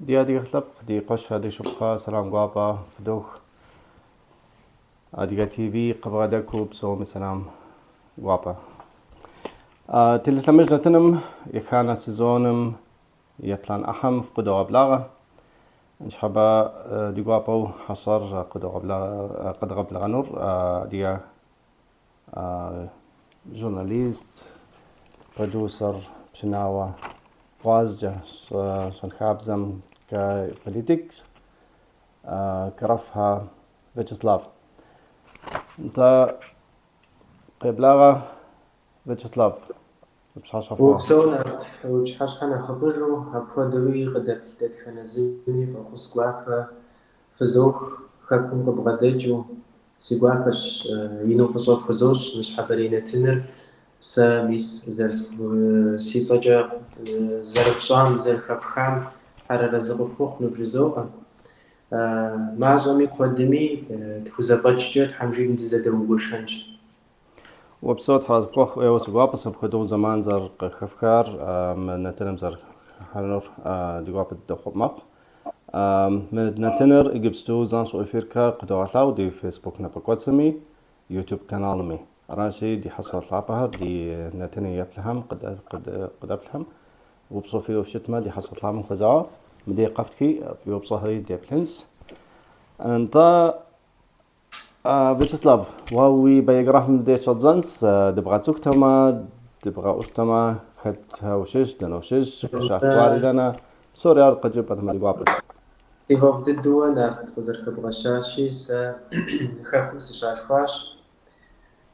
دي غلب دي قش هذه شبخة سلام قابا فدوخ دي تي في قبغا داكو بسوم سلام قابا تلتمجنا تنم يكانا سيزونم يبلان أحم في قدو أبلاغة نشحبا دي قابو حصر قدو أبلاغة قد غبلغ نور دي جورناليست برودوسر بشناوة غازجة شنخابزم كبوليتيكس كرفها فيتشسلاف انت قبلاغة فيتشسلاف بشاشفوا وبسونارت وجحاش حنا خبرو هبودوي غدا كتاب فنزيني بخص قوافة فزوخ خاكم بغداجو سيقوافش ينوفصو فزوش مش حبرين تنر ساميس زرس سيصجا زرف شام زرخ خام حرر زغفوخ نفجزوها معظمي قدمي تفوزباتشجت حمجين دزدو وشنج وبصوت حاز بوخ ايوس واپس بخدو زمان زر خفكار من نتنم زر حنور دي واپس دخوب مق من نتنر اجبستو زانسو افيركا قدو علاو دي فيسبوك نبقوتسمي يوتيوب كانالمي راشي دي حصلت لعبها دي نتني يبلهم قد أبلهم وبصوفي وشتما دي حصلت لعبهم خزاعة مدي قفتكي في وبصهري دي بلنس انت فيتشسلاف واوي بايغراف من دي شوتزانس دبغا تسوكتما دبغا أشتما خد هاوشش دنوشش شاكواري لنا سوري أرقى جبت مالي وابد سيفوف ددوا نارت غزر خبغشاشي خاكم سشاشواش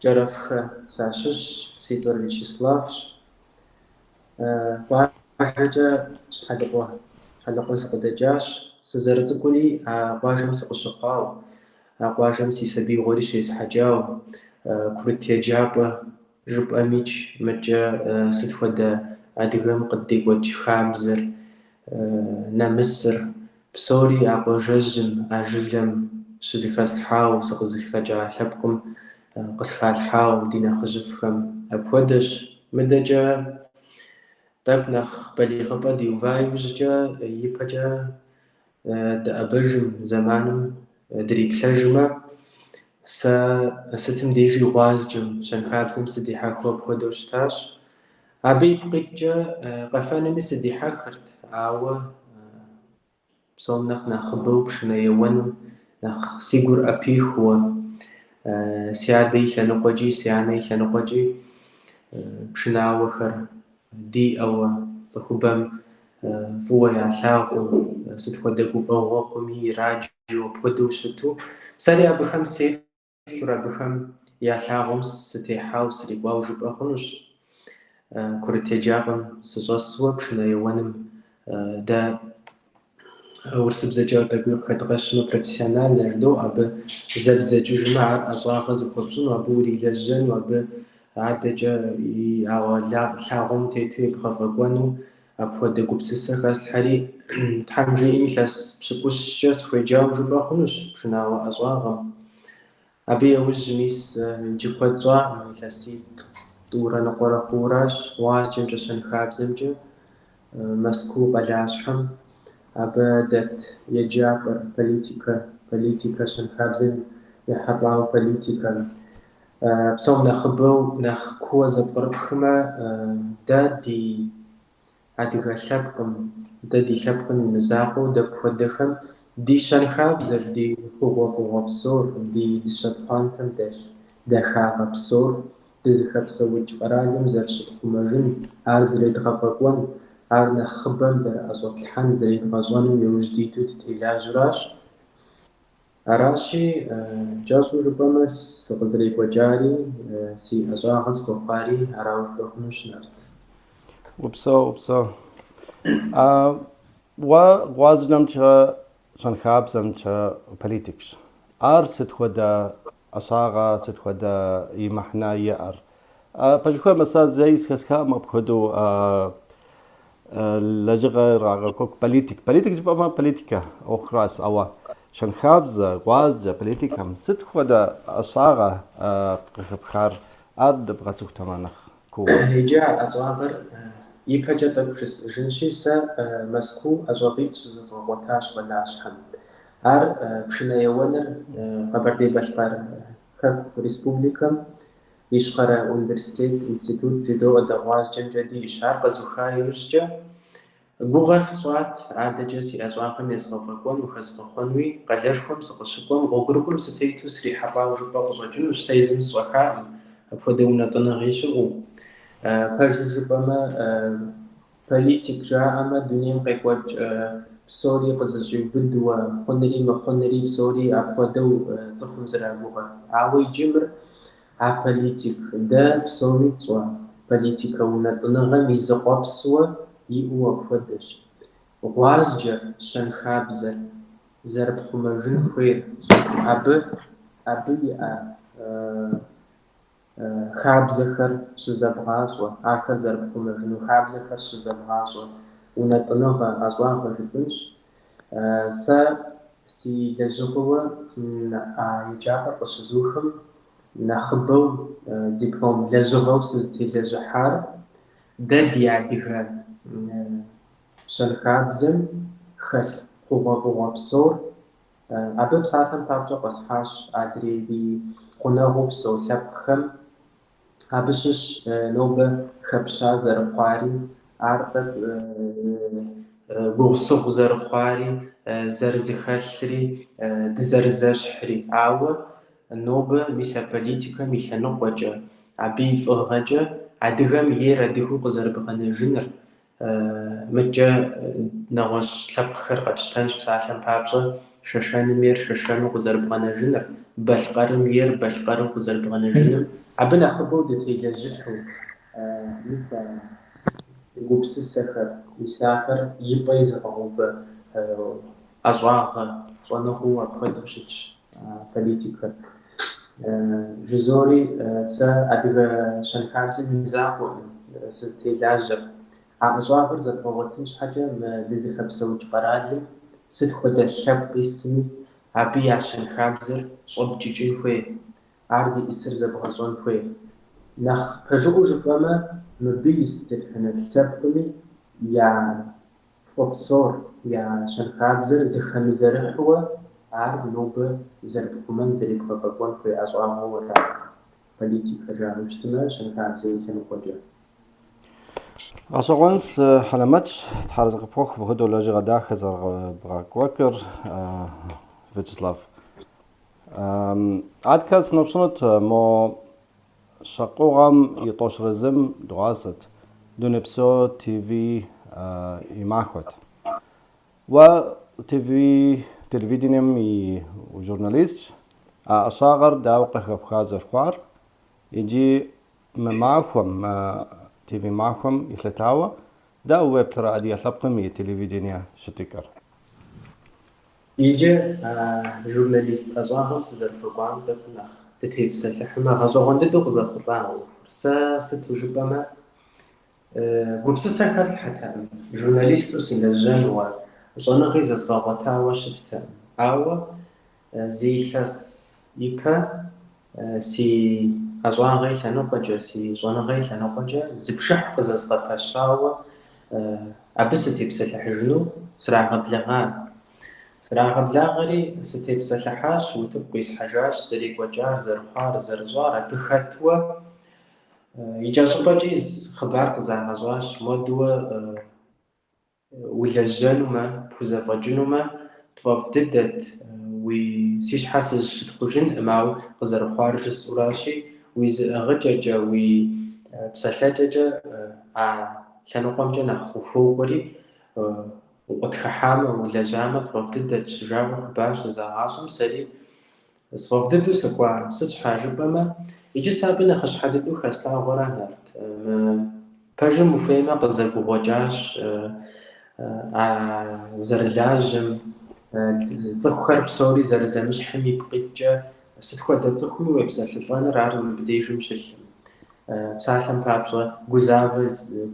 جرف ساشش سيتر فيتشسلافش واحدة حلقوا سقدجاش سزرتكولي واجم سقشقاو واجم سيسبي غوريش يسحجاو كرتي جابة جب أميج مجا ستفودا أدغم قدي وجه خامزر نمسر بسوري أبو جزم أجلم شزيخاس حاو سقزيخاجا حبكم قسخات حاو دينا خجفكم أبودش مدجا طبنخ بلي غبا وفاي وججا يبجا دا أبجم زمانم دري بلجمة ستم ديجي غازجم شنخابزم سدي حاخو بودوشتاش أبي بقيتجا قفانا مسدي حاخرت عاوة بصوم نخ بوبش نيوان نخ سيجور أبيخو سيادي لنقوجي سياني لنقوجي بشناوة خر دي أو تخبم فوا يعلاقو ستخدقو فوقمي راجو بودو شتو سالي أبخم سيب شورا بخم يعلاقو ستيحاو سريقواو جبأخنوش كورتي جابم سجاسوا بشنا يوانم دا ورسبزجا تقوي خدغشنو بروفيسيونال نجدو أب زبزجو جماعة أجاغز بخبشنو أبو ريلجن وأب عادجا أو لاغم تيتوي بخفقوانو أبو دقو بسسة خاص الحري تحمجي إني خاص بشكوش جاس خويجاو جباخنوش بشنا أجاغم أبي أوج ميس جيكوات جا خاصيت دورا نقورا قوراش واجم جشن خابزمجا مسكو بلاشحم أبدت يجابر بوليتيكا شنخابزن يحطلاو بوليتيكا بسوم نخبو نخ كوزا بربخما دادي عدي غشبكم دادي شبكم نزاقو دا بفدخم دي شنخابزر دي خوغو بصور دي شبخانتم دا خاغ بصور دي زخبسا وجقرالم زر شبخمجن عرز ريد غفقوان عرنا خبرم زر أزوك الحن زر يتغزوانم يوجديتو تتلاجراش أراشي جاسو ربما سغزري وجاري سي أزواغز كوخاري أراوش بخنوش نرد وبصو وغازنم چه شنخابزم چه بوليتيكس ست خدا أصاغا ست خدا يمحنا يأر بجكوا مسا زيس كسكا ما بخدو لجغة راغكوك بوليتيك جبا ما بوليتيكا أو خراس أو شنخابز غاز بوليتيكا ست خدا أصاغا بخار أرد بغتوك تمانخ كو هجاء أصغر يبقى تقص جنشي سا مسكو أزوبيت زغوتاش ولا أشحن ار بشنا يوانر قبردي بشبار خب ريسبوبليكا يشقرا أونيفرسيتيت إنستيتوت تدو أدواز جنجدي إشار قزوخاي يشجع جوغر سوات عادة جسي أزواقم يصغفكون وخزفخونوي قدركم سقشكم وقركم ستيتو سري حبا وجبا وجوجن وش سيزم سوخام أبودونا تنغيشو فجوجبما политик جاءما دنيا قيقوج بسوري قزجي بدوا خنري ما خنري بسوري أبودو تخم زرابوها عاوي جمر политик دا بسوري توا политика ونطنغم يزقوب سوا يقوى بفدش غوازجر شنخابزر زرب خمرين خوير أبي خابزخر شزبغازوا آخر زرب خمرين خابزخر شزبغازوا ونطنغ أزواغ جدنش سا سي لجغوة يجابر قشزوخم نخبو ديبلوم لجغو سزتي لجحار دا ديادغا شنخابزن خل قوة بصور أبي بساعتهم تابجو قصحاش أدري دي قناغو بصور لبخم أبشش نوبة خبشا زرقواري عرضك بوصوغ زرقواري زرزخشري دزرزشحري عاوة نوبة ميسا بوليتيكا ميسا نوبجا عبي فغجا عدغم يير أدغو قزربغن جنر مجا نغوش لبخر قدشتانش بساعتهم بابجا ششان مير ششانو قزربغن جنر بلقر مير بلقر قزربغن جنر عبنا خبودة يلجحو ميسا يقوبس السخر يسافر يبايز غوب أزواغ ونهو أبخدوشيش بوليتيكا جزوري سا أدغ شنخابزن مزاقو سزتي لاجر أزواغر زد غوتنش حاجة لزي خبسوج قرالي ست خود الشاب اسمي عبي عشان خابزر صب جيجين خوي عرزي إسر زبغزون خوي نخ بجوغو جبما مبيس تدخن الكتابكمي يا فوبصور يا شنخابزر زخم زرحوة عرب نوبة زربكمان زريب خبقوان في أزوام ولا بوليتيكا جانو اجتماع شنخابزر يتنو قجر أصغنس حلمتش تحرز قبوخ بهدو لاجي غدا خزر براك وكر فيتشسلاف عاد كاس نبصنت مو شقوغم يطوش رزم دراسة دون ابسو تي في يماخوت و تي في تلفزيونيم وجورناليست أشاغر داوقة خبخازر خوار يجي معكم تي في معكم يثلتاوى دا ويب ترى أدي أثبقم تلفزيونيا شتكر يجي جورناليست أزواهم سزر فقام تبنى تتهيب سلحما غزوغن تدوغزر قطاعو ستو جبما قبسسا كاس حتى جورناليستو سنجان وصنا غيزة صاغتا وشتتا أو زي خاس يبا سي أزواغي لنقجة سي زوانغي لنقجة زبشح قزا صغتا شاوة أبستي بسلح جنو سرع غبلغان سرع غبلغري ستي بسلحاش وتبقيس حاجاش زريق وجار زرخار زرجار تخطوة يجازو بجيز خبار قزا مزواش مدوة ولا جانوما بوزا فاجنوما تفضدت وسيش حاسس تخرجن معو قزر خارج السوراشي ويز غجاجا وي بسلاجاجا كانوا قام جنا خوفوري وتخحامة ولا جامة تفضدت شجاع باش زعاسم سري تفضدو سكوا ست حاجة بما يجي سابنا خش حددو خسلا غورا نارت باجم مفهمة قزر بوجاش زرلاجم تخخر بصوري زرزمش حمي بقجة ستخوة تخمي ويبسال رار من بديجم شلم بسالم بابجة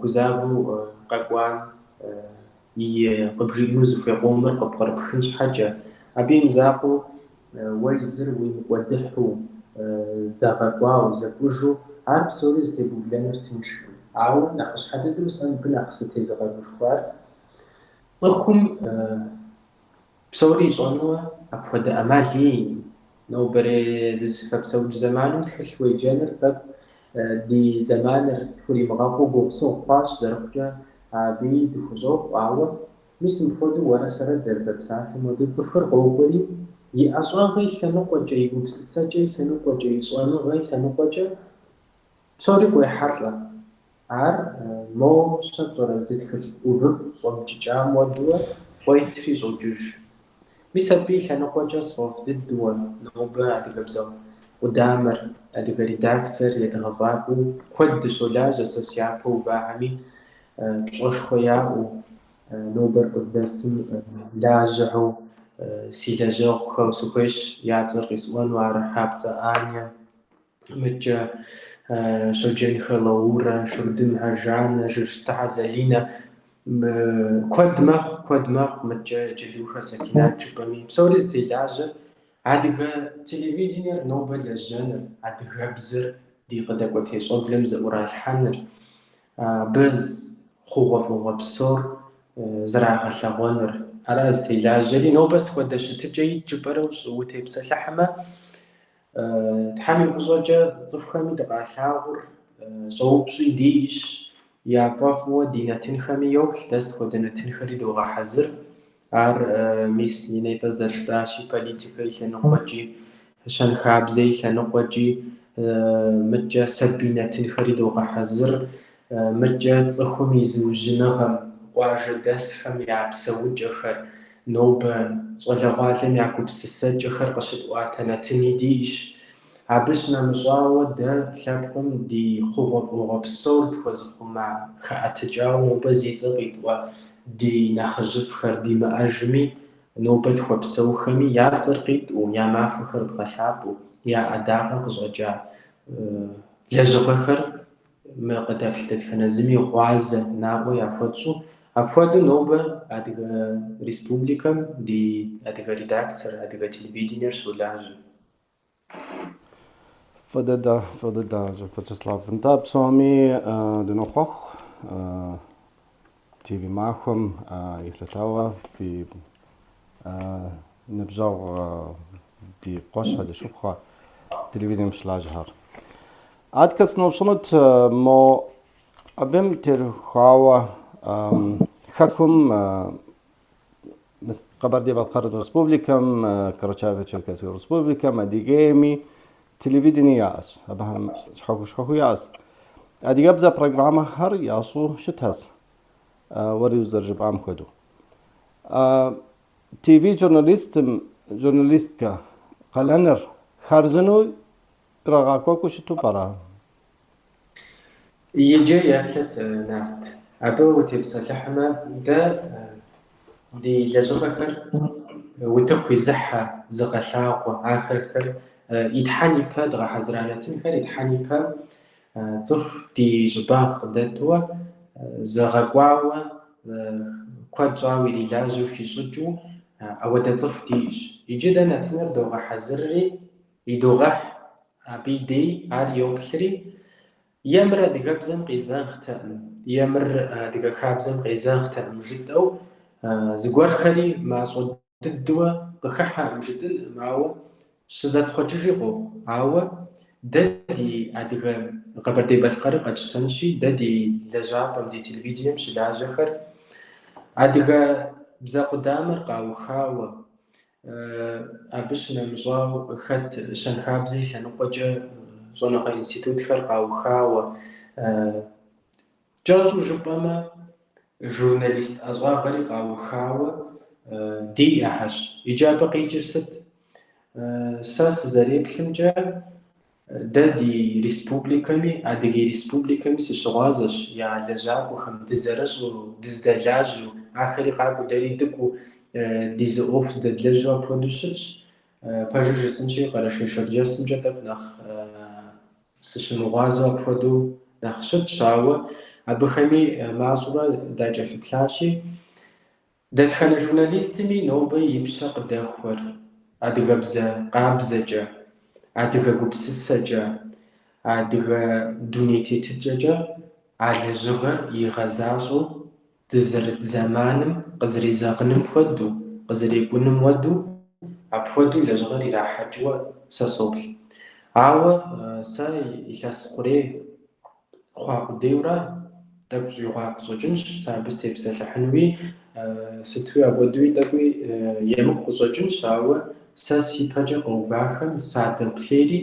جوزافو قاقوان يقبجينو زفي قومر قبقر بخنش حاجة أبي مزاقو ويزر ويمودحو زاقاقوا وزاقوجو عارب بصوري زتبو بلانر تنشو عاون ناقش حد مثلا بناقص تيزغ المشوار صخم بسوري شنو أفود أمالي نو بري دز فبسوي زمان تخش ويجنر فب دي زمان تفوري مغاقو بوكسو باش زرقجا عبي دخزوق عاون مثل فودو ورا سرد زرزب ساعة مدة صفر قوقري يأشغل غي خنوق وجاي بسسجي خنوق وجاي صانو غي خنوق وجاي بسوري بوي حرلا عار مو شطر ذكر أوروب ومججام ودوا ويتري زوجوش بسبب خنوق وجاي صوف ضد نوبة أدقبزو ودامر أدقري داكسر يدغفاقو كود سولاج أساسيابو وفاهمي بشوش خويا نوبر قصداسم لاجعو سيلاجو خو سكوش يعطر قسمان وارحابتا آنيا متجا شجين خلورا شردمها جانا جرشتها زلينا كود مخ متجا جدوخا سكينات جبامي بسوريز دي لاجة عادغا تلفزيونير نوبل الجنر عادغا بزر دي قدك وتيش أغلمز ورا الحنر بز خوغا فوغا بسور زرع غلغونر أراز تيلاجة نوبس كودش تجي جبروش وتيبس لحمة تحمي فزوجة صفخمي دقا حاور صوبشي ديش يعفافو دينا تنخمي يوك تست خودنا تنخري دوغا حزر ميس ينيتا زرشتاشي بوليتيكا يخنقوجي شان خابزي يخنقوجي مجا سبينا تنخري دوغا حزر مجا تصخمي زوجنغم واجه دسخم يعبسو جخر نوبا صلغالم يعقوب سسجخر قشت واتنا تنيديش عبشنا مجاوة دا خابقم دي خوغف وغب صورت وزقم مع خاتجاو نوبا زيزغيت ودي نخجف خر دي مأجمي نوبا تخوب سوخمي يا زرقيت ويا ما فخر تغشابو يا أداغا قزوجا لجغخر ما قدر تتخنزمي غواز ناغو يا فوتشو أفوادو نوبة أدغا ريسبوبليكا دي أدغا ريداكسر أدغا تلفزيونير سولاج فددا Вячеслав Вентап с вами Денохох تيفي معكم يتلتاوى في نبجاو بقوش هذا شبخة تلفزيون مش لاجهر عاد كسنو بشنط مو أبم ترخاوى حكم قبر دي بتخرج ريسبوبليكم كرچاوي چركسي ريسبوبليكم اديجيمي تلفزيوني ياس ابهم شخو ياس ادي ابزا برنامج هر ياسو شتاس وري زرجب ام خدو تي في جورناليستكا قالنر خارزنو رغاكوكو شتو برا يجي ياكلت نارت عبو تبس لحمة دا دي لجغخر وتكوي زحة زغشاق آخر خر يتحاني با دغا حزرانة خر يتحاني با صف دي جباق داتوا زغقواوا كواجاوي للاجو في ججو أو دا صف ديش يجي نتنر دوغا حزري يدوغح عبيدي عار يوكسري يمر دغا بزم قيزان ختم يمر دغا خابزم قيزان ختم جدو زغور خري ما صد الدوا بخحا مجدل معو شزات خوجيقو عاو ددي ادغ قبردي بشقر قدشتنشي ددي لجاب دي تلفزيون مش لاجخر ادغ بزا قدامر قاو خاو ابشنا مجاو خد شن خابزي شن قجا زونقا انستيتوت خر قاو خاو جاجو جبما جورناليست أصغر قاو خاو دي أحش إجابة قيجرست ساس زريب خنجا دادي ريسبوبليكامي أدغي ريسبوبليكامي سشغازش يا لجاق وخم دزرش ودزدجاج آخري قابو داري دكو ديز أوفس دادلجا برودوشتش باجر جسنشي قراشي شرجا سنجا تبنخ سشنغازو برودو نخشت شاوة أبخمي معصورة داجا في بلاشي دادخل جورناليستمي نوبة يبشق داخور أدغبزة قابزجة أدغ قبسسجة أدغ دونيتي تججة алэжьыгъэр игъэзащӏэу дызэрыт зэманым къызэризэгъыным хуэдэу, къызэрекӏуным хуэдэу, апхуэдэу лэжьыгъэр ирахьэкӏыуэ сэ соплъ. Ауэ сэ илъэс хъурей хъуа къудейуэ тӏэкӏу къыщӏэкӏынщ, сэ абы степсэлъыхьынуи, сытуи апхуэдэуи тӏэкӏуи емыкӏу къыщӏэкӏынщ, ауэ сэ си пэкӏэ къэувахэм садэплъейри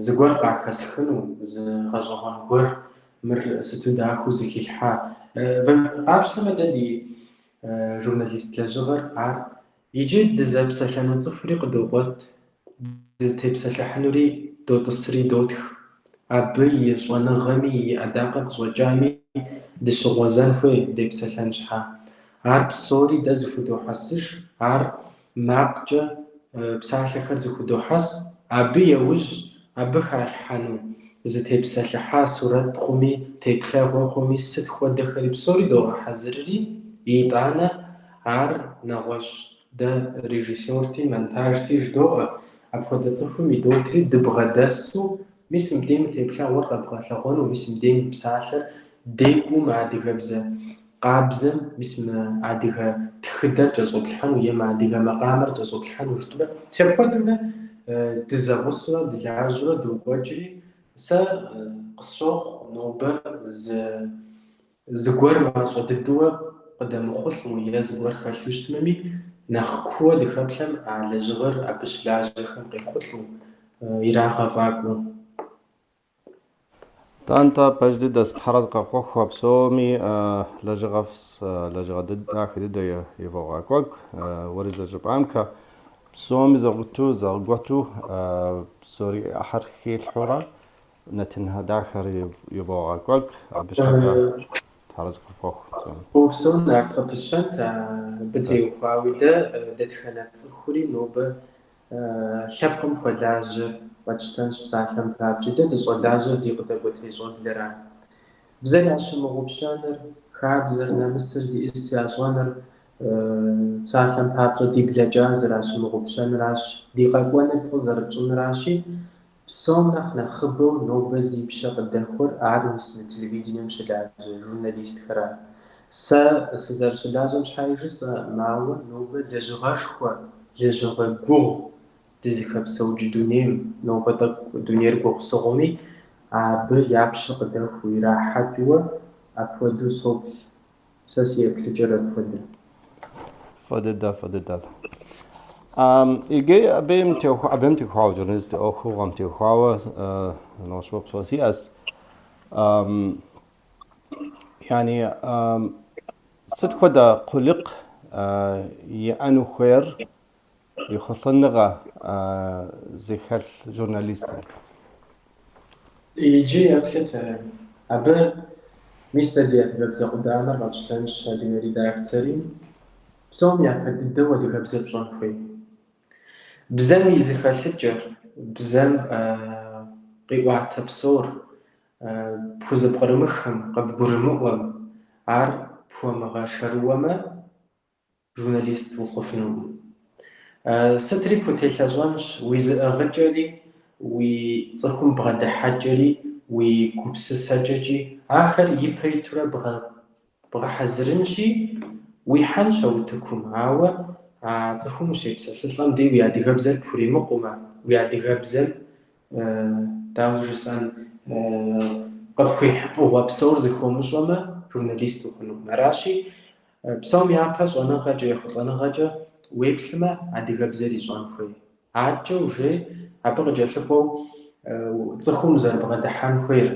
зыгуэр къахэсхыну, зы гъэщӏэгъуэн гуэр мыр сыту дахэу зыхилъхьа. Къапщтэмэ дэ ди журналист лэжьыгъэр ар иджы дызэпсэлъэну цӏыхури къыдокъуэт, дызытепсэлъыхьынури дотӏысри дотх. Абы и щӏэныгъэми и ӏэдакъэр къыщӏэкӏами дыщыгъуэзэн хуей депсэлъэн щхьа. Ар псори дэ зыхудохьэсыж, ар макъкӏэ псалъэхэр зыхудохьэс, абы еужь абы халъхьэну зытепсэлъыхьа сурэт хъуми, теплъэгъуэ хъуми, сыт хуэдэхэри псори догъэхьэзырри, итӏанэ ар нэгъуэщӏ дэ режиссерти, монтажти жыдоӏэ. Апхуэдэ цӏыхум идотри дыбгъэдэсу, мис мыбдеж мы теплъэгъуэр къэбгъэлъэгъуэну, мис мыбдеж мы псалъэр декӏуу мы адыгэбзэ къабзэм, мис мы адыгэ тхыдэр кӏэщӏоплъхьэну, е мы адыгэ макъамэр кӏэщӏоплъхьэну жытурэ сепхуэдурэ дызэгъусурэ дылажьэурэ докӏуэкӏри, сэ къысщохъу нобэ зыгуэр мащӏэ дыдэуэ къыдэмыхъулӏу, е зыгуэр хэлъу щытмэми, нэхъ куууэ дыхэплъэм а лэжьыгъэр абы щылажьэхэм къехъулӏу, ирагъэфӏакӏуэу. Танта пэжди дэстхьэрэ къэхъуэхуа псоми лэжьыгъэ дахэ дыдэ ивогъэкӏуэк, уэри зэжыпӏамхэ псоми зэгъуту зэгъуэту псори ӏыхьэр хилъхьурэ нэтынхэ дахэр ивогъэкӏуэк, абы щхьэкӏэ тхьэрэ къэхъуэху. Упсом нарт къыпыщэнт, абы теухуауи дэтхэнэ цӏыхури нобэ лъэпкъым хуэлажьэр къэтщтэнщ псалъэм папщӏи, дэ дыщӏэлажьэр ди къыдэкӏуэтещӏэблэра. Бзэр ящымыгъупщэныр, хабзэр, нэмысыр зиӏыс ящӏэныр псалъэм папщӏэ ди блэкӏа зэращымыгъупщэныращ, ди къэкӏуэныр фӏы зэрытщӏыныращи, псом нэхъыбэу нобэ зи пщэ къыдэхуэр ар мис мы телевидением щылажьэ журналистхэр. Сэ сызэрыщылажьэм щхьа жысӏэ, мауэ нобэ лэжьыгъэшхуэ, лэжьыгъэ гугъу дызыхэпсэукӏ дунейм, нобэ тӏэкӏу дунейр гугъусыгъуми, абы япщэ къыдэхуэ ирахьэкӏыуэ апхуэдэу соплъ. Сэ си еплъыкӏэр апхуэдэ. Фэдыдэ. Иги абым техуауэ журналист ӏуэхугъуэм техуауэ нощӏэ псо сиӏэс. Yani сыт хуэдэ къулыкъ иӏэну хуейр ихъулӏэныгъэ зыхэлъ журналистым? Иджы еплъыт, абы мис дэ ди адыгэбзэ къудамэр къэтщтэнщ адыгэ редакцэри, псом япэ дыдэу адыгэбзэ пщӏэн хуей. Бзэм и зыхэлъыкӏэр, бзэм къиӏуатэ псор, пхузэпкърымыхым, къэбгурымыӏуэм, ар пхуэмыгъэшэрыуэмэ, журналист ухъуфынукъым. Сытри пхутелъэщӏэнщ уи зыӏыгъыкӏэри, уи цӏыхум бгъэдыхьэкӏэри, уи гупсысэкӏэкӏи, ахэр ипэ итурэ бгъэхьэзырынщи, уихьэнщ а утыкум, ауэ а цӏыхум ущепсэлъылӏэм де уи адыгэбзэр пхуримыкъумэ, уи адыгэбзэм дауэ жысӏэн къыпхуихьыфӏыгъуэ псор зыхуэмыщӏэмэ, журналист ухъунукъым. Аращи, псом япэ щӏэныгъэкӏэ, ехъулӏэныгъэкӏэ уеплъымэ, адыгэбзэр ищӏэн хуей. Адэкӏэ ужей абы къыкӏэлъыкӏуэу цӏыхум узэрыбгъэдыхьэн хуейр,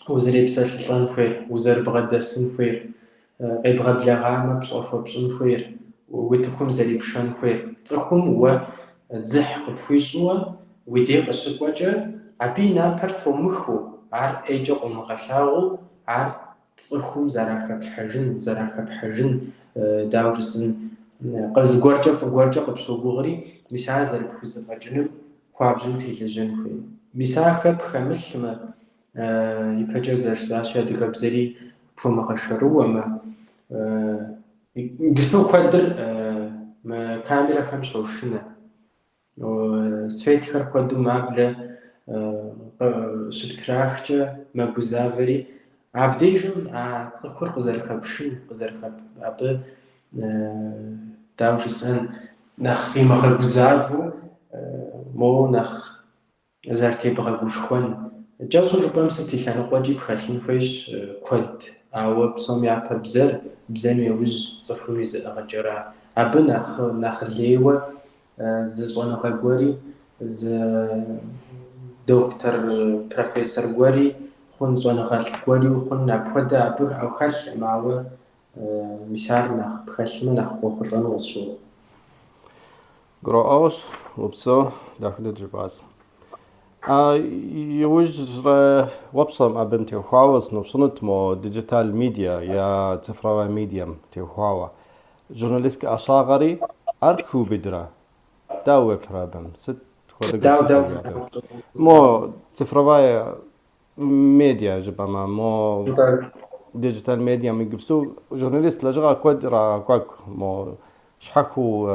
узэрепсэлъылӏэн хуейр, узэрыбгъэдэсын хуейр, къебгъэблэгъамэ пщӏэ хуэпщӏын хуейр, утыкум зэрипшэн хуейр. Цӏыхум уэ дзыхь къыпхуищӏыуэ уи дей къыщыкӏуэкӏэ, абы и напэр томыхыу, ар ӏейкӏэ къыумыгъэлъагъуу, ар цӏыхум зэрахэпхьэжын, дауэ жысӏэн, зыгуэркӏэ фӏыгуэркӏэ къыпщогугъри, мис ар зэрыпхузэфӏэкӏыным хуабжьу телэжьэн хуей. Мис ахэр пхэмылъмэ, ипэкӏэ зэрыжысӏащи, адыгэбзэри пхуэмыгъэшэрыуэмэ, бысу куэдыр мы камерэхэм щощынэ. Сфетхэр куэду маблэ щыптрахкӏэ мэгузавэри, عبديجم صخور قزرخبشين قزرخب أبى داوش السن نخ في مغرب زافو مو نخ زرتي بغاوش خوان جالسون جو بام سنتي لانو قواجي بخاشين فيش كود أو بصوم يعطى بزر يوج صفر يزق غجرا أبى نخ ليوة زوجنا غوري ز دكتور بروفيسور غوري خون زوجنا غوري وخون نبودا أبى أو خش معه مشار نخ بخش من نخ وخلنا وصو قراءة وبسو داخل الجباس يوج وبصم أبن تيوخاوس نبصنت مو ديجيتال ميديا يا تفروا ميديم تيوخاوا جورناليسك أشاغري أركو بدرا داو بترابم ست داو داو مو تفروا ميديا جبما مو ديجيتال ميديا من قبسو جورناليست لجغا كود را كوك مو شحكو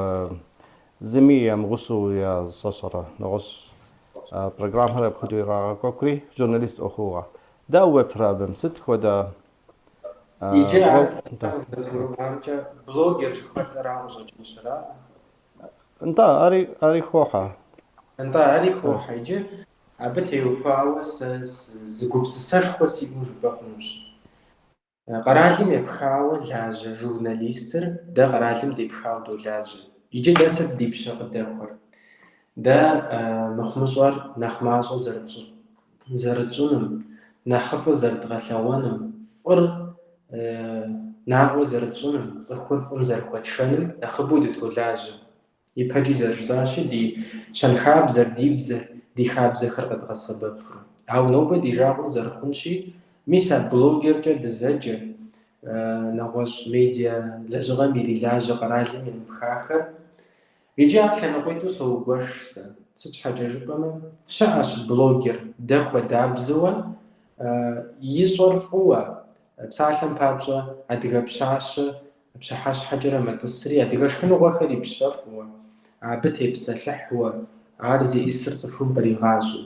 زمية مغسو يا صشرة نغش برنامج هذا بخدو را كوكري جورناليست أخوة دا ويب ترابم ست كودا يجي بلوجر شخص راوز جنسرا انت أري خوحة انت عليك هو حاجة عبتي وفاوس زقوبس ساش خوسي مش بقومش قرالم يبخاو لاجة جورناليستر ده قرالم دي بخاو دو لاجة يجي ده سد دي بشاق داخل ده مخمصر نخماصو زرتشونم نخفو زرتغلوانم فر ناغو زرتشونم زخوفم زرخوتشانم نخبو دو لاجة يبهجي زرزاشي دي شنخاب زرديبزر دي خاب زخر قد غصبت أو نوبة دي جاغو زرخونشي ميسا بلوجر جا دزجة نغوش ميديا لجغة ميري لاجة قرالي من بخاخر يجي عكا نقويتو سو بوشسا سوش حاجة جبما شاش بلوجر دخوة دابزوة يصرفوة بساعة بابجة أدغب شاشة بشحاش حجرة متصري أدغش خنو غاخري بشافوة عبتي بسلحوة عارزي إسر تفهم بريغاجو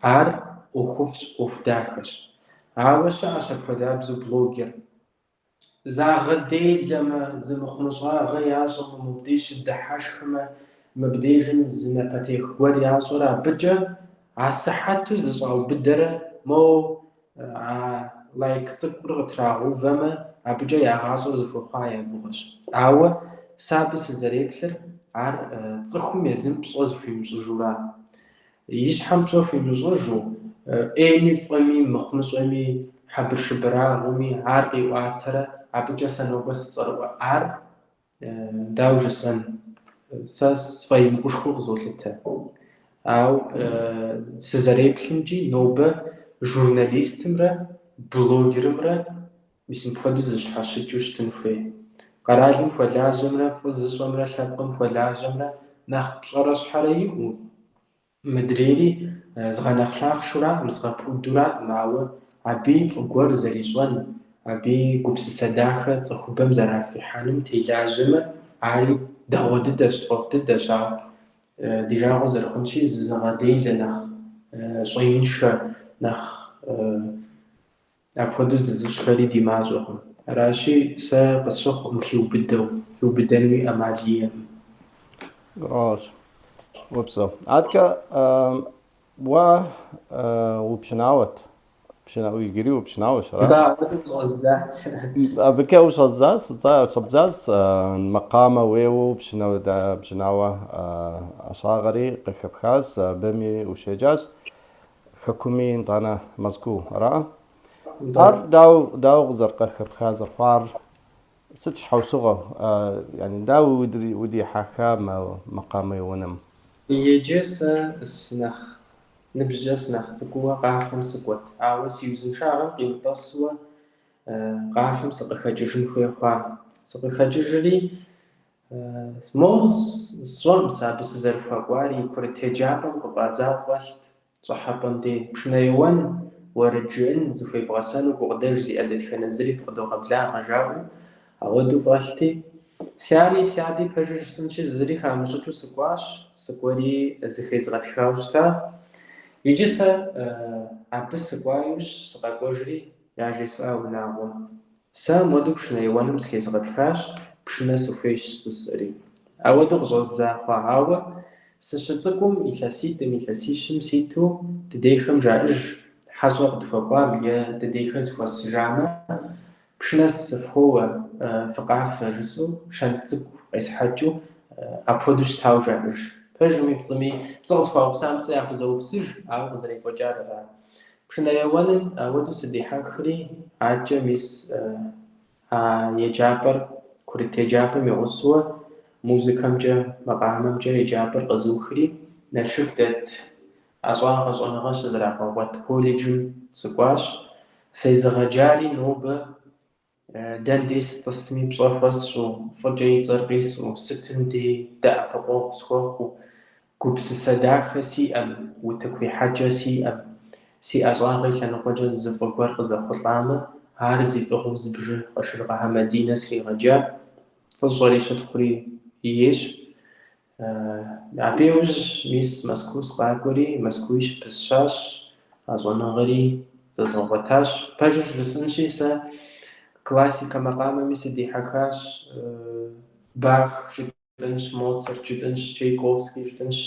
عار وخفش وفداخش عاوش عشان خدابزو بلوجر زاغدي لما زمخمشا غياجو مبديش الدحاش خما مبديجن زنباتيخ ورياجو را بجا عالصحاتو زجاو بدرة مو لايك تقرغ تراغو فما عبجا ياغازو زفوخايا بوغش عاوة سابس زريبلر عار تصخم يزم بصوز في مجرورا يشحم بصو في مجرجو ايمي فمي مخمش ايمي حبر شبرا غمي عارقي واترا عبجا سنو بس تصروا عار داوج سن ساس فاي مكوشخو زولتا او سزريبلنجي نوبة جورناليست مرا بلوجر مرا ميسن بخدو زش حاشجوش تنفي قرالم فلاجمرا فزشمرا شابقم فلاجمرا ناخ بشرش حريقو مدريري زغنخلاخ شورا مسغبو دورا معو عبي فقور زريشوان عبي قبس سداخة تخبم زراخي حانم تيلاجم عاري داوددش تفضدش ديجاغو زرخونشي زغادي لنخ شوينش نخ أفودو زشخري ديماجوهم راشي سا قصخ كيو بدنوي أمالية قراش وبسو عادك وبشناوت بشناو يجري وبشناوش را دا ودوز غزات بكا وش الزاز طيب صبزاز مقامة ويو بشناو دا بشناوة أشاغري قخبخاز بمي وشيجاز حكومي طانا مزكو را أر داو غزر قخبخاز الفار ستش حوسوغة يعني داو ودي حكام مقامي ونم يجيس سنخ نبجا سنخ تقوى قافم سقوت عاوس يوزن شاغل قيمتصوى قافم سقخججن خويخوا سقخججري موس صوم سابس زرفا قواري كورتيجابم قفازاو فالت صحابم دي بشنايوان ورجعن زفي بغسانو قدر زيادة خنزري فقدو قبلا مجاو أودو فالتي سيادي بجوش سنشي زري خامشتو سقواش سقوري زخيز غتخاوشتا يجيسا عبس سقوايوش سقاقوجري яжесӏа унагъуэ. Сэ моду пшынэ еуэным сыхезгъэтхащ, пшынэ сыхуейщ сысӏэри. Ауэду къыщӏэздза хъуа, ауэ сыщыцӏыкӏум илъэситӏым, илъэсищым ситу дыдейхэм жаӏэж хьэщӏэ къытхуэкӏуам е дыдейхэр зыхуэсыжамэ, пшынэ сыфхуоуэ, фыкъафэ жысӏэу, шэнт цӏыкӏу къесхьэкӏыу, апхуэдэу щытауэ жаӏэж. Пэжми пцӏыми, пцӏы къысхуаупсам пцӏы яхузэупсыж, ауэ къызэрекӏуэкӏар ара. Пшынэ еуэным ауэду сыдихьэхри, аджэ мис еджапӏэр, курыт еджапӏэм игъусэуэ, музыкэмкӏэ, макъамэмкӏэ еджапӏэр къэзухри, Налшык дэт ӏэщӏагъэ щӏэныгъэ щызэрагъэгъуэт колледжым сыкӏуащ. Сезыгъэджари нобэ дэн дей сытӏысми пщӏэ хуэсщӏу, фӏыкӏэ и цӏэр къисӏу, сытым дей дэӏэпыкъуэгъу схуэхъуу, гупсысэ дахэ сиӏэм, утыкуихьэкӏэ сиӏэм, си ӏэщӏагъи лъэныкъуэкӏэ зыфӏы гуэр къызэхъулӏамэ, ар зи фӏыгъыу зыбжы Къашыргъэ Мадинэ сригъэджа, фӏыщӏэри щытхъури ейщ. Абы иужь мис Мэзкуу сыкъакӏуэри, Мэзкууи щыпысщащ, а щӏэныгъэри зэзгъэгъуэтащ. Пэжыр жысӏэнщи, сэ классикэ макъамэми сыдихьэхащ. Бах жытӏэнщ, Моцарт жытӏэнщ, Чайковский жытӏэнщ,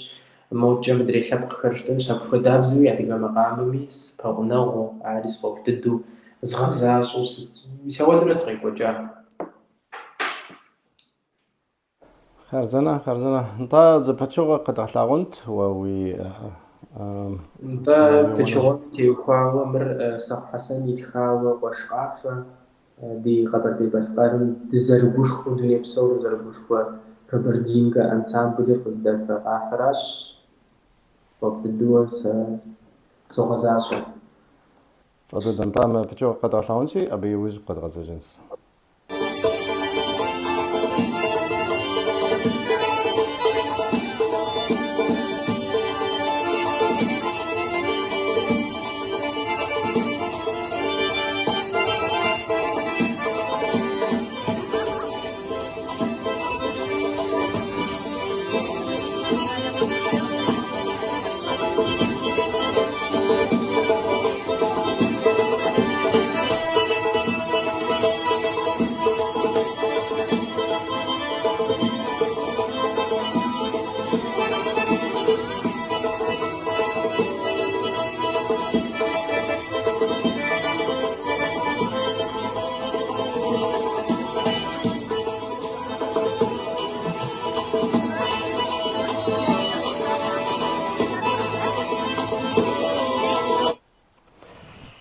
моджэ мыдрей лъэпкъхэр жытӏэнщ. Апхуэдабзэуи адыгэ макъамэми сыпэгъунэгъуу, ари сфӏэфӏ дыдэу згъэзащӏэу мис ауэдурэ сыкъекӏуэкӏа. Хъарзэнэ. НтӀэ зэпэчыгъуэ къыдгъэлъагъунт уэ уи НтӀэ пычыгъуэм теухуауэ мыр Сэху Хьэсэн итхауэ къуэш къафэ, ди Къэбэрдей-Балъкъэрым дызэрыгушхуэу, дунейпсор зэрыгушхуэ Кабардинкэ ансамблыр къыздэфэ къафэращ. Фӏэфӏ дыдэуэ сэ согъэзащӏэ. ФӀэдыдэ, НтӀэ мы пычыгъуэ къыдгъэлъагъунщи, абы иужь къэдгъэзэжынщ.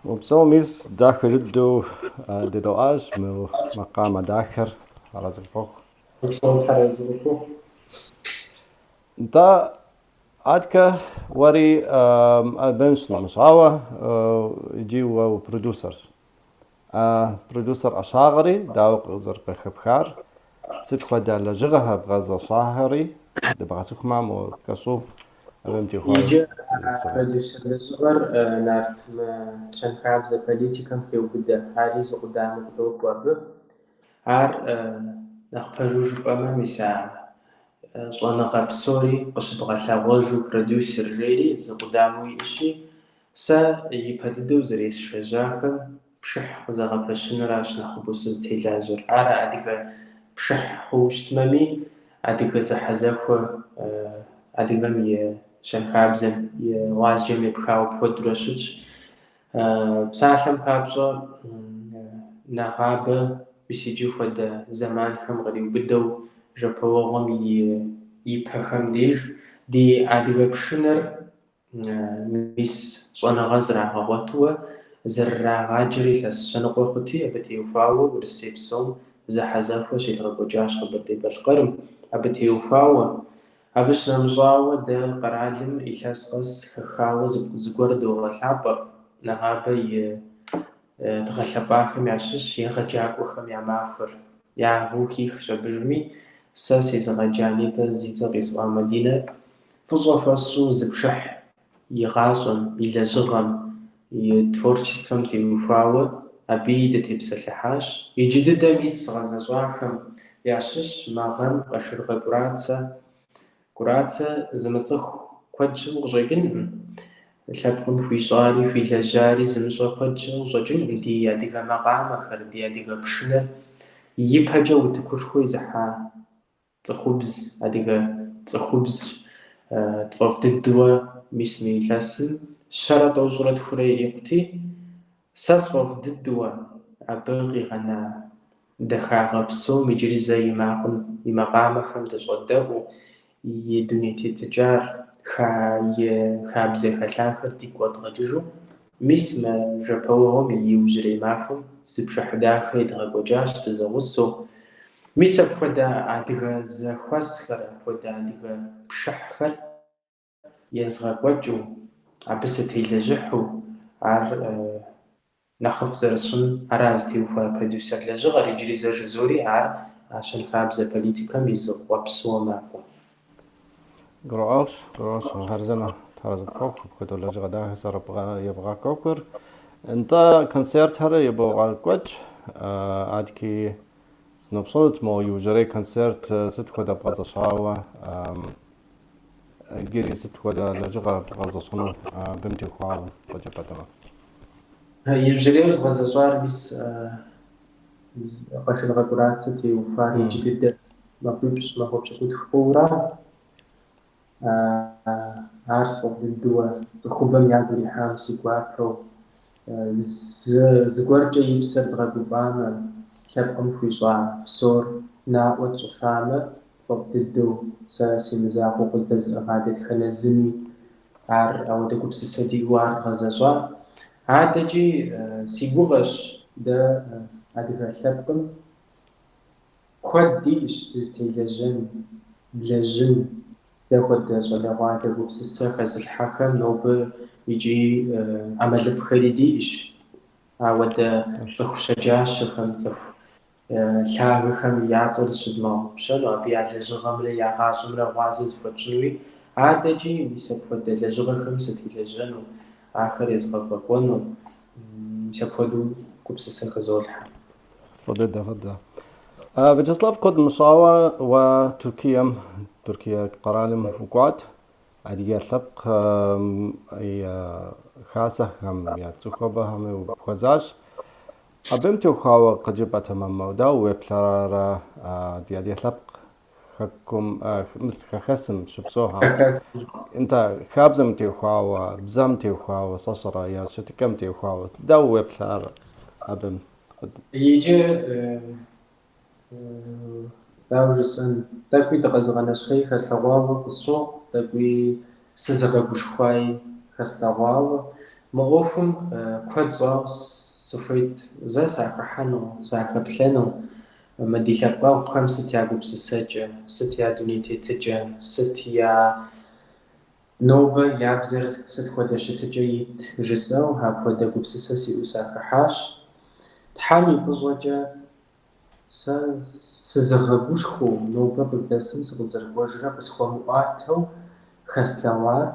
وبصو ميز داخل الدو ديدوآج مقام داخر على زبوخ وبصوت حرزبكو انت عادك وري بنش مشعوة يجيو برودوسر برودوسر أشاغري داوق زرق خبخار ستخوة دالة جغها بغزة شاهري دبغاتوك مام وكشوف يجي برودوسر صغر نارت ما شان خابزة بوليتيكم كيو بدا عاريز قدام قدوك وابه عار نخبروج بأما مساعة صنغة بسوري قصبغة لاغوجو برودوسر جيري زقداموي إشي سا يبددو زريس شجاخم بشح زغا بشن راش نخبوسز تيلاجر عار عديك بشح خوش تمامي عديك زحزاخو عديك مي شان خابزم يواجم يبخاو بودرشج بساحم بابزو نغابة بسيجو خد زمان خم غريب بدو جبوغم يبخم دي عديك بشنر ميس صنع غزرع غوتوة زرع غاجري لسنقو خوتي أبتي وفاو ورسيبسون زحزاخو شيدغبو جاش خبرتي بالقرم أبتي وفاو أبش نمزاوة دا قرعلم إخاس قس خخاوة زقوردو غلابر نغابة تغلباخم يعشش يغجاقوخم يعمافر يعغوكيخ شبرمي ساسي زغجاني دا زيزغ يسوى مدينة فضو فاسو زبشح يغاصن يلزغم يتفورشستم تيوفاوة أبيد تبسلحاش يجدد ميس غزاجاخم يعشش ماغم قشرغ قراتسا زمتخ كوجم غجاقن лъэпкъым хуищӏари хуилэжьари зымыщӏэ куэдщи ущӏэкӏынкъым ди адыгэ макъамэхэр, ди адыгэ пшынэр ипэкӏэ утыкушхуэ изыхьа цӏыхубз, адыгэ цӏыхубз тфӏэфӏ дыдууэ мис мы илъэсым щэрэ тӏощӏрэ тхурэ ирикъути, сэ сфӏэфӏ дыдууэ абы къигъэна дахагъэ псом иджыри зэ и макъамэхэм дыщӏэдэӏуу и дуней тетыкӏар и хабзэ хэлъахэр дигу къэдгъэкӏыжу, мис мы жэпэуэгъуэм и иужьрей махуэм зы бжыхь дахэ едгъэкӏуэкӏащ дызэгъусэу. Мис апхуэдэ адыгэ зэхуэсхэр, апхуэдэ адыгэ пшыхьхэр езгъэкӏуэкӏыу, абы сытелэжьыхьу, ар нэхъыфӏ зэрысщӏын ара зытеухуа продюсер лэжьыгъэр иджыри зэ жызори ар а щэнхабзэ политикэм и зыгъуэпсуэ макӏуэ. Грош هرزنا ترى فوق كده لجغ ده هسر يبغى كوكر انت كونسرت هر يبغى كوتش عادكي سنبصلت مو يوجري كونسرت ست كده بغاز شاوة جيري ست كده لجغ بغاز شنو بمتي خواه وجه بدما يوجري بغاز شار بس قشل غكرات ستي وفاري جديد ما بيبش كنت خورا عارس وقت الدوا تخوبم يعدو لحام سيقوافرو زقورجا يبسر دغاقوفاما كابقم خويشوا بصور ناقوة شفامة وقت الدو ساسي مزاقو قزدز أغادة خنزني عار أو دقوب سسدي وار غزاشوا عادة جي سيقوغش دا عادة كابقم خود ديش جزتي لجن ياخد صلوات وبسسة خز الحكم نوب يجي عمل فخريديش عود صخ شجاش خم صف شاغ خم يعطر شدما شنو أبي على جغم لا يعاش من غازز فتشوي عاد جي مسافد لجغ خم ستي لجنو آخر يسقط فقونه مسافدو كبسسة خزولها فضل فيتشسلاف كود مشاوة تركيا قرالم وقعت عادي سبق أي خاصة هم يتسخبها هم وخزاش أبمتو خاوة قجبة هم مودا وبلارا دي سبق خكم مستخسم شبسوها انت خابزم تي خاوة بزم تي خاوة صصرا يا شتكم تي خاوة دو بلارا أبم يجي داوجسن تاكوي تغزغنا شخي خستواوا قصو تاكوي سزغا بشخواي خستواوا مغوفم كودزو سفيت زا ساكا حانو ساكا بلانو مدي خباو خم ستياغو بسسجا ستيا دونيتي تجا ستيا نوبا يابزر ستخودا شتجايت جساو هاكودا بسسسي وساكا حاش تحالي بزوجا سزغبوشخو نوبا بزدسم سغزربوجرا بسخومواتو خسلوار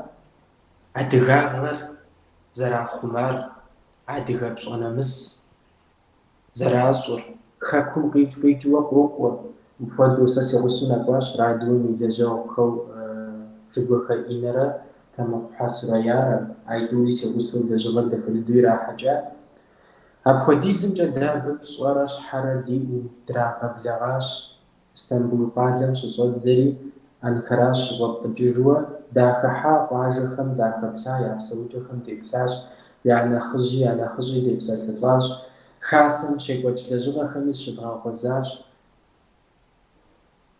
عدغاغر زراخمار عدغا بشغنمس زرازور خاكو بيجوا قوقوا مفادو ساسي غسونا باش راديو ميجاجو كو ربوخا إنرا كما بحاسو ريارا عيدوري سيغسو دجغل دفلدويرا حاجة أبخديزم جداب بصوراش حردي ودراغ بلغاش اسطنبول قالم شصود زري أنكراش وطبيروا داخل حا واجخم داخل بلا يابسوجخم ديبلاش يعني خجي ديبسال تطلاش خاسم شيكوش لجغا خميس شدغا غزاش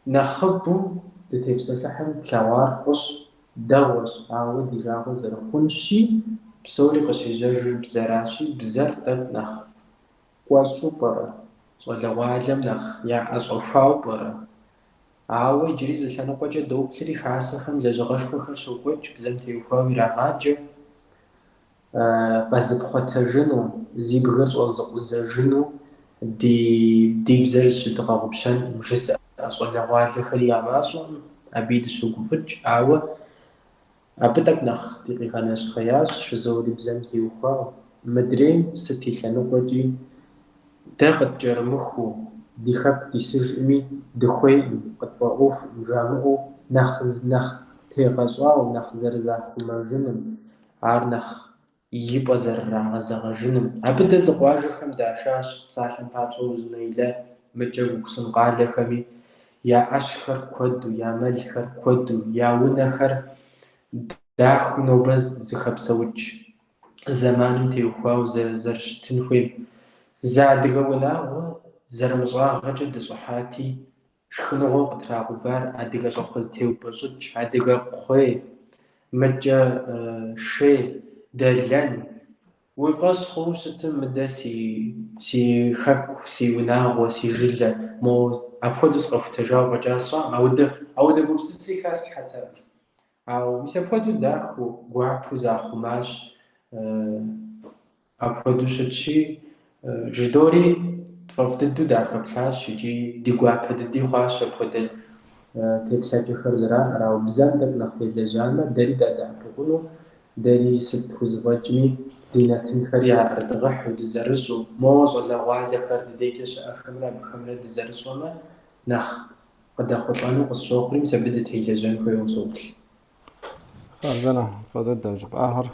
نخبو ديبسال لحم كوار قش دوش عاود ديراغو زرقونشي بسوري قشيجر بزراشي بزر دب نخ واشو برا ولا وعلم نخ يا أشوفاو برا عاوي جريز لحنا قجة دوكلي خاصة خم لجغش بخر شوكوش بزمتي وفاوي راغاجة بزبخوتجنو زيبغر وزجنو دي بزرش شدغا بشان مشس أصلا وعلم خلي عماسو أبيد شوكوفج عاوي أبدك نخ دقيقة نشخياش شزوري بزمتي وخوا مدري ستي لانو قجي داقت جرمخو دي خب دي سجمي دخوي قد فاقوف جامعو نخ تيغزوا ونخ زرزاكو مرجنم ар нэхъ ипӏэ зэрырагъэзэгъэжыным. Абы дэ зыкъуажэхэм дашащ псалъэм папщӏэ узынеилэ мыкӏэ Уксын къалэхэми я ӏэщхэр куэду, я мэлхэр куэду, я унэхэр дахыу нобэ зыхэпсэукӏ зэманым теухуауэ зэрыщытын хуейм. Зы адыгэ унагъуэ зэрымыщӏагъэкӏэ дыщӏыхьати, шхыныгъуэу къытрагъэувар адыгэ щӏэпхъуэ зытеупӏэщӏыкӏ, адыгэ кхъуей, мыкӏэ шей, дэлэн. Уи фӏэщ хъууэ щытым мыдэ си хэку, си унагъуэ, си жылэ, мо апхуэдэу сыкъэхутэжауэ фӏэкӏа сщӏэӏым. Ауэдэ гупсыси хэслъхьэтэ. Ауэ мис апхуэдэу дахэу, гуапэу захъумащ. Апхуэдэу щытщи, жыдори фӏэфӏ дыдэу дахэплъащ икӏи ди гуапэ дыди хъуащ апхуэдэ теплъэкӏэхэр зэран. Арауэ бзэм тӏэкӏу нэхъ телэжьамэ, дэри дэдэӏэпыкъуну, дэри сыт хузэфӏэкӏми ди нэтынхэри арырдыгъыхьу, дызэрыщӏу, моуэ щӏалэгъуалэхэр дыдекӏэ щыӏэхэмрэ абыхэмрэ дызэрыщӏэмэ, нэхъ къыдэхъулӏэну къысщохъури, мис абы дытелэжьэн хуейуэ соплъ. خارزنا فضد جب آخر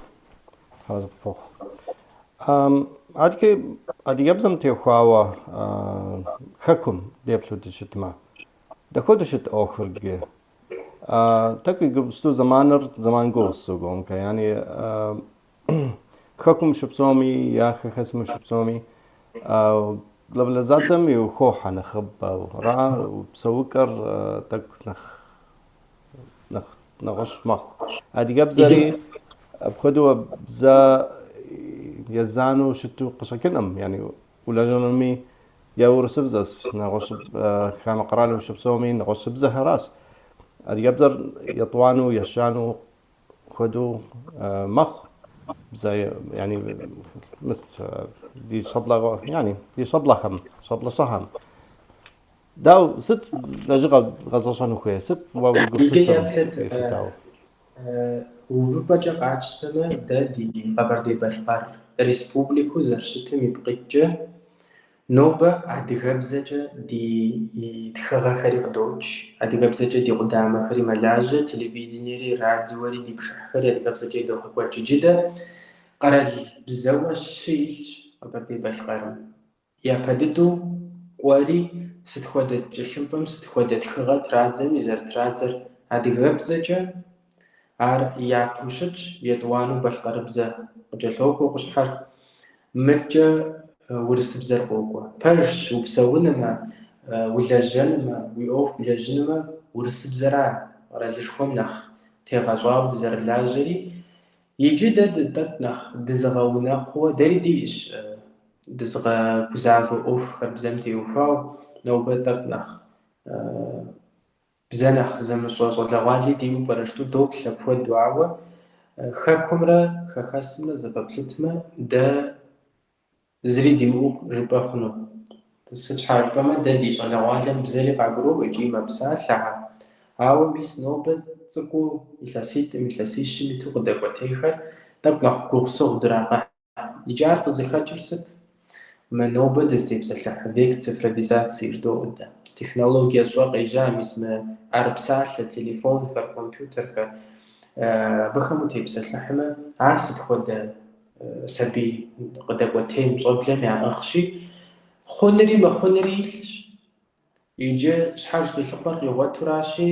هذا فوق أدي يبزم تيخواوا خكم ديبلو دشتما دخود شت آخر جه تكوي قبستو زمان قوس سوقهم كيعني خكم شبسومي يا خسم شبسومي لبلزات زمي وخوحة نخب ورا وبسوكر تك نغش مخ أدي جبزري أبخدوا بزا يزانو شتو قشكنم يعني ولا جنمي يا ورسبزس نغش خام قرالو وشبسومي نغش بزه راس أدي جبزر يطوانو يشانو خدو مخ زي يعني مثل دي شبلة يعني دي شبلة شهم داو ست لجغة غزشانو خوي ست وقبسسم ستاو وفبجا قاعدشتنا دا دي قبردي بلقار ريسبوبليكو زرشتم يبقيتجا نوبة أدغبزجا دي تخغا خري قدوش أدغبزجا دي قدامة خري ملاجة تلفزيونيري راديوري دي بشح خري أدغبزجا دو حقواتي جدا قرال بزاوة الشيش قبردي بلقار يا بددو قواري ستخودت جشمبم ستخودت خغا ترادزم يزر ترادزر أدغبزجا ар япэу щытщ, етӏуанэу балъкъэрыбзэ къыкӏэлъокӏуэ къущхьэр, мыкӏэ урысыбзэр къокӏуэ. Пэжщ упсэунымэ, улэжьэнымэ, уи ӏуэху блэжьынымэ, урысыбзэра къэралышхуэм нэхъ тегъэщӏауэ дызэрылажьэри, иджы дэ тӏэкӏу нэхъ дызыгъэунэхъуэ, дэри диӏэщ дызыгъэгузавэ ӏуэхухэр бзэм теухуауэ, нобэ тӏэкӏу нэхъ бзэ нэхъ зымыщӏэ щӏалэгъуали диӏэу пӏэрэщту доплъ апхуэдэу, ауэ хэкумрэ хэхэсымрэ зэпэплъытмэ, дэ зыри димыӏэу жыпӏэ хъуну. Сыт щхьа жыпӏэмэ, дэ ди щӏалэгъуалэм бзэри къагуроӏуэ икӏи мэпсалъэ, ауэ мис нобэ цӏыкӏуу илъэситӏым, илъэсищым иту къыдэкӏуэтейхэр тӏэкӏу нэхъ гугъусыгъу драгъэхь. Икӏи ар къызыхэкӏыр сыт? Мы нобэ дызытепсэлъыхь век цифровизации ждоӏуэдэ. Технологие щӏэ къежьа, мис мы ӏэрыпсалъэ, телефонхэр, компьютерхэр абыхэм утепсэлъыхьмэ, ар сыт хуэдэ сабий къыдэкӏуэтейм щӏэблэм яӏыгъщи, хъунри мыхъунри илъщ. Иджы щхьэж къилъыхъуэр къигъуэтуращи,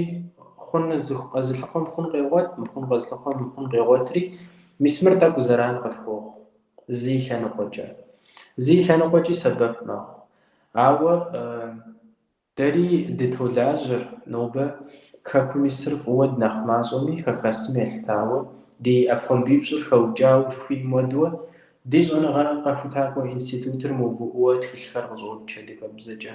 хъун къэзылъыхъуэм хъун къегъуэт, мыхъун къэзылъыхъуэм мыхъун къегъуэтри, мис мыр тӏэкӏу зэран къытхуохъу зи лъэныкъуэкӏэ. Зи лъэныкъуэкӏи сэбэп мэхъу. Ауэ дэри дытолажьэр нобэ хэкум исыр фӏыуэ нэхъ мащӏэми хэхэсым елъытауэ, ди ӏэпхъуамбипщӏыр хэукӏауэ жыхуиӏэм хуэдэуэ, ди щӏэныгъэ къэхутакӏуэ институтыр мыувыӏууэ тхылъхэр къыщӏокӏ адыгэбзэкӏэ.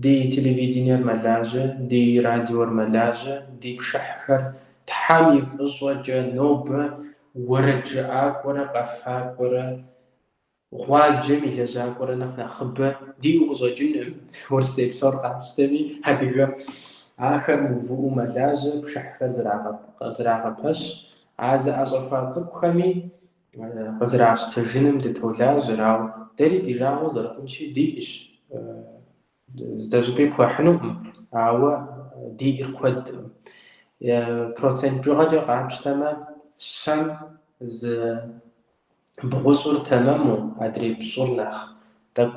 Ди телевидениер мэлажьэ, ди радиор мэлажьэ, ди пшыхьхэр Тхьэм и фӏыщӏэкӏэ нобэ уэрэд жыӏакӏуэрэ къэфакӏуэрэ гъуаджэм и лэжьакӏуэрэ нэхъыбэ диӏэу къыщӏэкӏыным, урысей псор къапщтэми, адыгэм ахэр мыувыӏэу мэлажьэ, пшыхьхэр зырагъэпэщ, а зыӏэщӏэхуа цӏыкӏухэми къызэращтэжыным дытолажьэр, ауэ дэри ди жагъуэ зэрыхъунщи диӏэщ. Здэщӏыпӏи пхуэхьынуӏым, ауэ диӏэр куэдкъым. Процент бжыгъэкӏэ къапщтэмэ, щэм بغشر تمامو أدري بشرناخ تب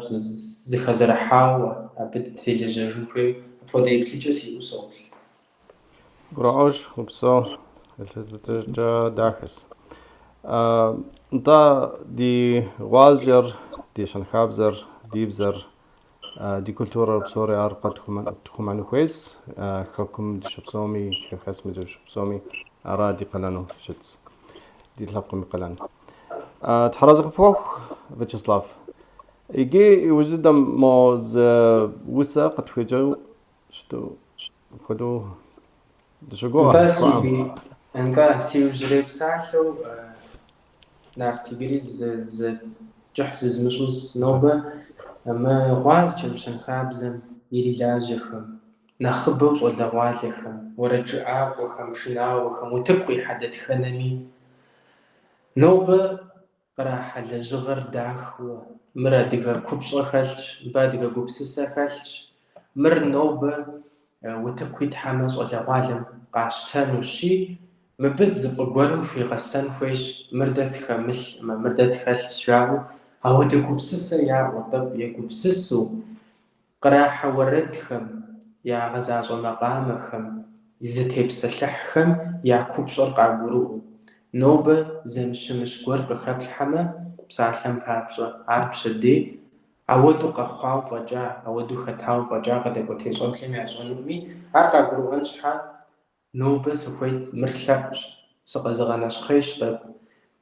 زخزرحاوة أبد تيجي خوي فودي بليجسي وصوت قرأوش وبصو التجا داخس انت دي غازجر دي شنخابزر ديبزر دي كولتورا بصوري أرقى تكون عنو كويس خلكم دي شبصومي خسم دي شبصومي أرا دي قلانو شتس دي تلقم قلان تحرزق فوق فيتشسلاف يجي وجد موز وسا قد فيجو شتو خدو دشقوها فعام انت سيوجري بساحو نارتيجري ز جحز مشوز نوبة أما غاز جمشن خابزم يلي لاجخم نخبوش ولا غالخم ورجعاك وخم شناوخم وتبقي حدد خنمي نوبة راح لجغر داخوة مرا دقا كوبشة خلش با دقا كوبسسة خلش مر نوبة وتبقي تحمس ولا غالم قاشتان وشي مبز بقورم في غسان خويش مردت خمل ما مردت خلش راو هاو دقوبسسة يا وطب يا كوبسسو قراحة وردخم يا غزاز ومقامخم يزتيب سلحخم يا كوبشة قابرو نوبة زمشمش قرق خبل حما بسالحم بابشة عربشة دي عودو قخواو فجاء عودو ختاو فجاء قد يقوتي صنحي عشانومي عرقا قروهن شحا نوبة سخويت مرخبش سقزغناش خيش طب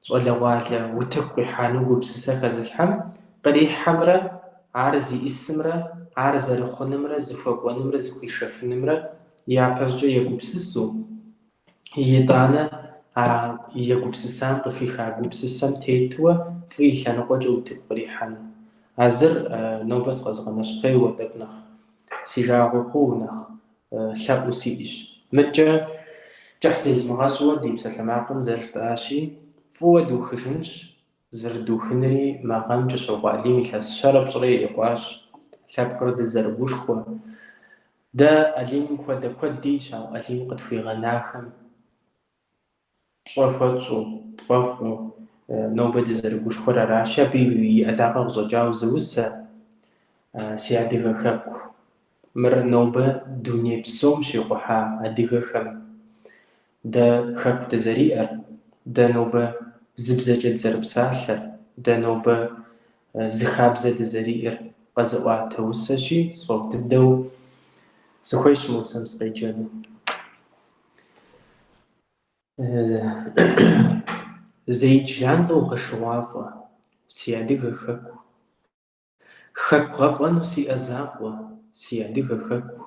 صلى والا وتقوي حانوغو بسساخة زلحم قدي حمرة عارزي اسمرة عارزة رخو نمرة زفوق ونمرة زخوي شف نمرة يا بسجا يقو بسسو يدانا يقوبسسام قخيخا قوبسسام تيتوا في لانقو جوتك بريحان عزر نوبس قزغناش خي ودبنخ سيجاغو خونخ شابو سيش مجا جحزيز مغازوا ديب سلماقم زرتاشي فوا دوخشنش زر دوخنري ماقام جسو قالي مثل شرب صري يقواش شاب قرد زربوش خوا دا أليم خوا دا كود ديشاو أليم قد في غناخم شوفوتشو طفافو نوبة زربوش خورا راشا بيوي أداغ زجاو زوسا سيادغ خاكو مر نوبة دوني بسوم شيقوحا أدغ خم دا خاكو تزريئر دا نوبة زبزجة زرب ساحر دا نوبة زخابزة تزريئر قزوات توسشي صوف تدو سخويش موسم سقيجانو زيجلاندو غشوافة سيادغ خاكو خاكو غفانو سي أزاقوة سيادغ خاكو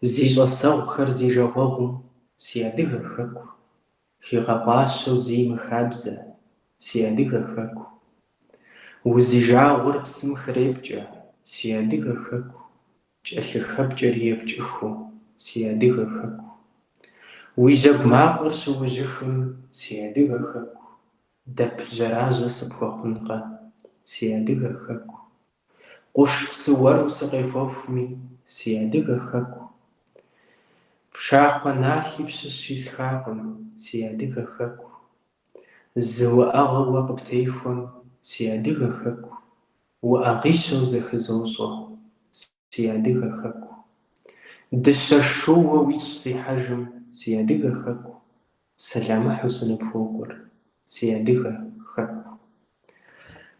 زيجا ساوخر زيجا غوغو سيادغ خاكو خيغاقاشو زي مخابزة سيادغ خاكو وزيجا ورب سمخريبجا سيادغ خاكو جأخي خبجا ريبجخو سيادغ خاكو ويجب مافرش وجخم سيادغ خاكو دب جراجة سبخو خنقة سيادغ خاكو قش بسور وسقيفوفمي سيادغ خاكو بشاخو ناحي بششيس خاقم سيادغ خاكو زو أغو وقبتيفون سيادغ خاكو وأغيشو زخزوزو سيادغ خاكو دششو ويش سي حجم سيادغ خاكو سلامة حسن بفوقر سيادغ خاكو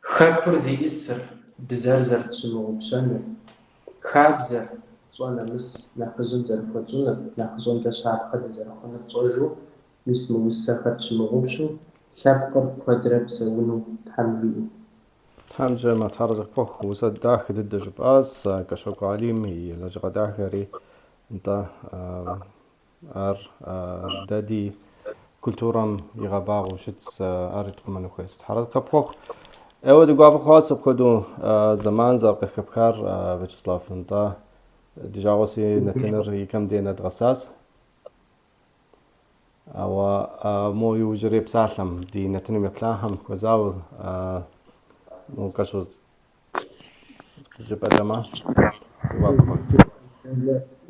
خاكور زي إسر بزرزر شمو بشانو خابزر صوانا مس ناخزون زر فتونا ناخزون كشعب قد زر خونك توجو مس موسخت شمو بشو خابقر قدرب سونو تحملو تحمجة ما تحرزق فوق وسد داخل ضد جباس كشوك عليم لجغ داخري انت دادي كولتورام يغاباغ وشتس أريد قمانو كويس تحرزق فوق اود قابل خاص بكدو زمان زرق خبكار فيتشسلاف انت ديجاوسي نتنر يكم دينا دغساس او مو يوجري بسالم دي نتنم يبلاهم كوزاو مو كشو جبا جما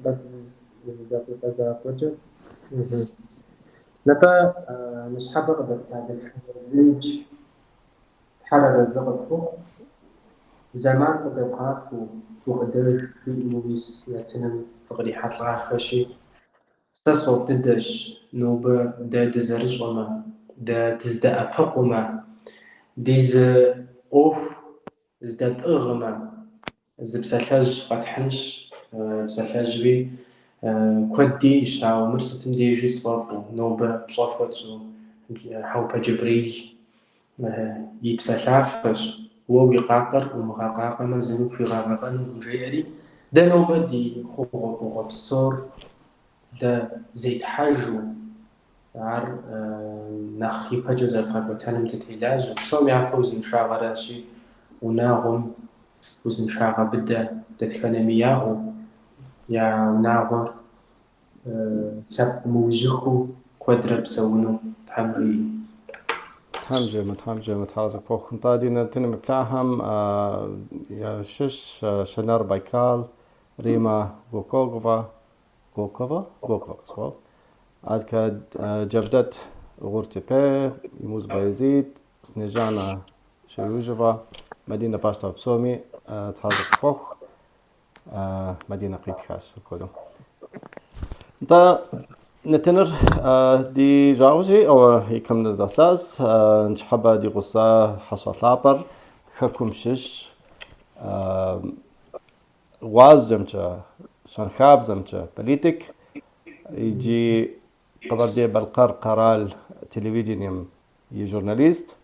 That is the project. لقى مش حابة قدر كانت الزنج حرر الزغط فوق زمان قدر هاكو وقدر في مويس نتنم فقري حطلع خشي ستصوب تدش نوبة دا دزرج وما دا تزدا أبق وما ديز أوف زداد أغما زي بسالحاج قاتحنش بسالحاج بي كودي شاو مرستم ديجي صوافو نوبة بصوفوتو حوبة جبريل يبسالحافش وو يقاقر ومغاقاقا مزنوك في غاقاقا نجيري دا نوبة دي خوغو بصور دا زيت حاجو عار ناخي باجو زي قاقو تانم تتعلاج بصوم يعقو زين شاغراشي وناغم وزن شاغا بدا تتكلمياهو يا وناغر شاب موجهو كودرا بسونو تحمري تحمجي متحازك فوق طادي نتنم مكلاهم يا شش شنر بايكال ريما غوكوفا صواب عاد كاد جبدت غورتي بي يموز بايزيد سنجانا شيوجفا مدينة باشتا بسومي تحازك فوق مدينة قيد كاش كله انت نتنر دي جاوجي او يكمل الاساس نشحبا دي غصة حصوات لابر خكم شش غواز جمجة شنخاب زمجة بليتك يجي قبل دي بالقر قرال تلفزيون يجي جورناليست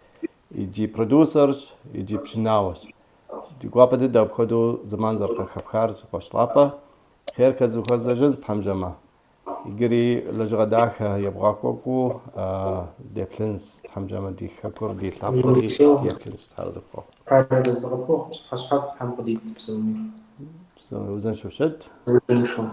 يجي برودوسرز يجي بشناوس دي قوابة دي بخدو زمان زرقا خبخار زقوش لابا خير كزو خزا جنس تحمجمه يجري لجغداك يبغاكوكو دي بلنس تحمجمه دي خكور دي لابو دي بلنس هذا فوق هذا الزغفوق حشحف حم قديت بسوني وزن شو شد وزن شو